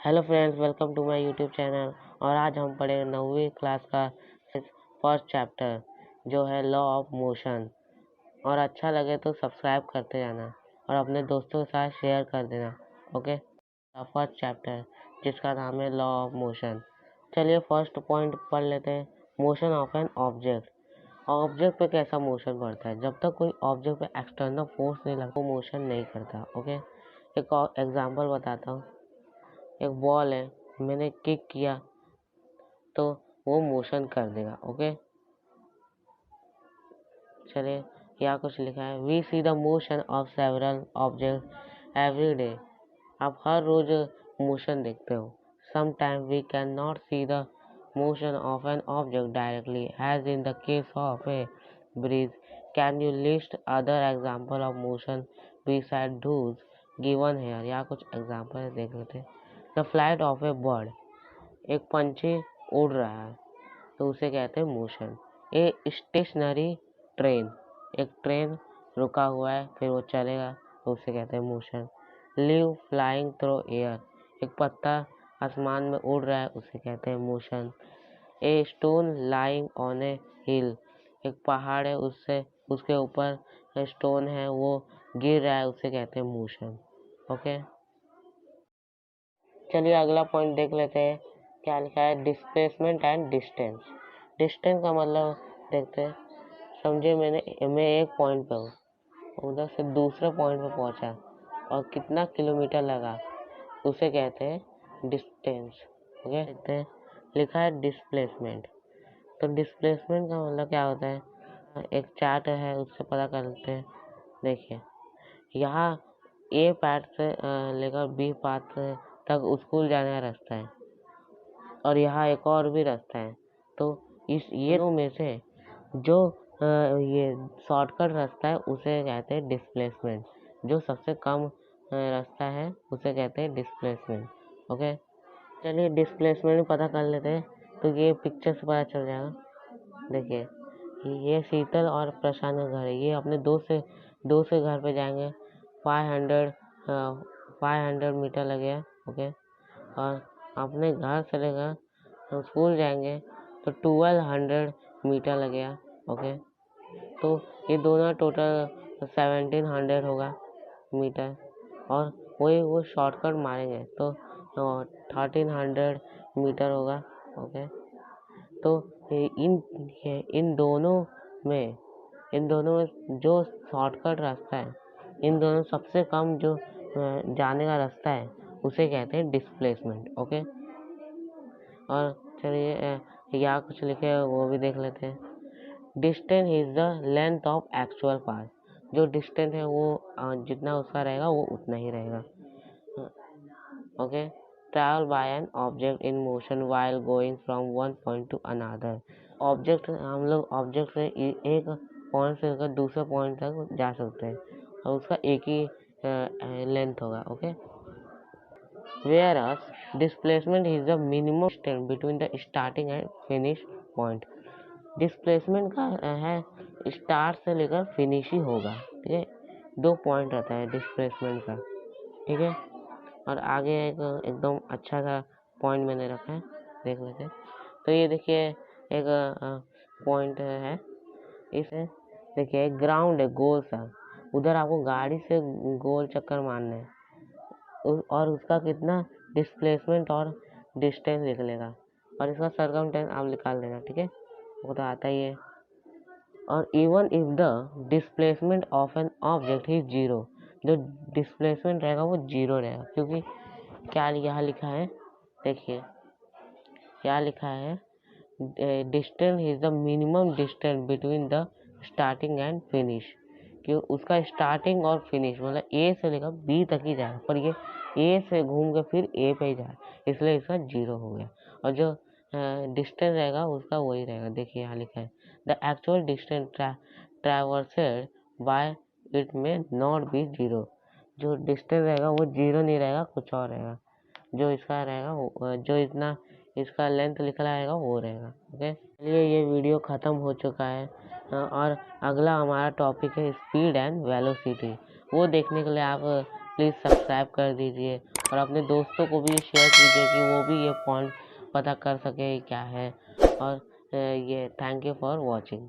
Hello friends, welcome to my YouTube channel. और आज हम पढ़ेंगे 9वीं क्लास का फर्स्ट चैप्टर जो है लॉ ऑफ मोशन। और अच्छा लगे तो सब्सक्राइब करते जाना और अपने दोस्तों के साथ शेयर कर देना। ओके, फर्स्ट चैप्टर जिसका नाम है लॉ ऑफ मोशन। चलिए फर्स्ट पॉइंट पढ़ लेते हैं, motion of an object. Object पे कैसा मोशन पड़ता है? जब तक कोई ऑब्जेक्ट पे एक्सटर्नल फोर्स नहीं लगता वो मोशन नहीं करता। ओके, एक और एग्जांपल बताता हूँ। एक बॉल है, मैंने किक किया तो वो मोशन कर देगा। ओके, चलिए यहाँ कुछ लिखा है, we see the motion of several object every day हर रोज मोशन देखते हो। Sometime we can not see the motion of an object directly as in the case of a breeze. Can you list other example of motion beside those given here? यहाँ कुछ example देख लेते हैं। The flight of a bird, एक पंछी उड़ रहा है तो उसे कहते हैं मोशन। ए स्टेशनरी ट्रेन, एक ट्रेन रुका हुआ है फिर वो चलेगा तो उसे कहते हैं motion. Leave flying through air, एक पत्ता आसमान में उड़ रहा है उसे कहते हैं motion. A stone lying on a hill, एक पहाड़ है उसके ऊपर स्टोन है वो गिर रहा है उसे कहते हैं मोशन। ओके, चलिए अगला पॉइंट देख लेते हैं। क्या लिखा है? Displacement and distance. डिस्टेंस का मतलब देखते हैं। समझे मैं एक पॉइंट पे हूँ, उधर से दूसरे पॉइंट पे पहुंचा और कितना किलोमीटर लगा उसे कहते हैं डिस्टेंस। ओके, देखते हैं। लिखा है डिस्प्लेसमेंट। तो डिस्प्लेसमेंट का मतलब क्या होता है? एक चार्ट है उससे पता कर लेते हैं। देखिए यहाँ ए पार्ट से लेकर बी पार्ट तक स्कूल जाने का रास्ता है और यहाँ एक और भी रास्ता है। तो ये दोनों में से जो ये शॉर्टकट रास्ता है उसे कहते हैं डिस्प्लेसमेंट। जो सबसे कम रास्ता है उसे कहते हैं डिस्प्लेसमेंट। ओके, चलिए डिस्प्लेसमेंट पता कर लेते हैं। तो ये पिक्चर से पता चल जाएगा। देखिए ये शीतल और प्रशांत का घर है। ये अपने दोस्त से घर पे जाएंगे। 500 मीटर लगेगा। ओके, और अपने घर से लेकर स्कूल जाएंगे तो 1200 मीटर लगेगा। ओके, तो ये दोनों टोटल 1700 होगा मीटर। और वही वो शॉर्टकट मारेंगे तो 1300 मीटर होगा। ओके, तो इन दोनों में जो शॉर्टकट रास्ता है, इन दोनों सबसे कम जो जाने का रास्ता है उसे कहते हैं डिस्प्लेसमेंट। ओके, और चलिए यहाँ कुछ लिखे है वो भी देख लेते हैं। Distance is the length of actual path. जो डिस्टेंस है वो जितना उसका रहेगा वो उतना ही रहेगा। Okay, travel by an object in motion while going from one point two another. Object हम लोग ऑब्जेक्ट से एक पॉइंट से लेकर दूसरे पॉइंट तक जा सकते हैं और उसका एक ही लेंथ होगा। Okay, whereas displacement is the minimum distance between the starting and finish point। Displacement का है स्टार्ट से लेकर फिनिश ही होगा। ठीक है, 2 पॉइंट रहता है डिस्प्लेसमेंट का। ठीक है, और आगे एक एकदम अच्छा सा पॉइंट मैंने रखा है, देख लेते हैं। तो ये देखिए एक पॉइंट है, इसे देखिए एक ग्राउंड है गोल सा, उधर आपको गाड़ी से गोल चक्कर मारना है और उसका कितना डिस्प्लेसमेंट और डिस्टेंस लिख लेगा और इसका सरकमटेंस आप निकाल लेना। ठीक है, वो तो आता ही है। और even if the displacement of an object is zero, जो डिस्प्लेसमेंट रहेगा वो जीरो रहेगा, क्योंकि क्या यहाँ लिखा है? देखिए क्या लिखा है? Distance is the minimum distance between the starting and finish. कि उसका स्टार्टिंग और फिनिश मतलब ए से लेकर बी तक ही जाएगा, पर ये ए से घूम के फिर ए पे ही जाए, इसलिए इसका जीरो हो गया। और जो डिस्टेंस रहेगा उसका वही रहेगा। देखिए यहाँ लिखा है, the actual distance traversed by it may not be zero. जो डिस्टेंस रहेगा वो जीरो नहीं रहेगा, कुछ और रहेगा। जो इसका रहेगा जो इतना इसका लेंथ लिखा रहेगा वो रहेगा। ओके, चलिए ये वीडियो ख़त्म हो चुका है और अगला हमारा टॉपिक है स्पीड एंड वेलोसिटी। वो देखने के लिए आप प्लीज़ सब्सक्राइब कर दीजिए और अपने दोस्तों को भी शेयर कीजिए कि वो भी ये पॉइंट पता कर सके क्या है। और ये थैंक यू फॉर वॉचिंग।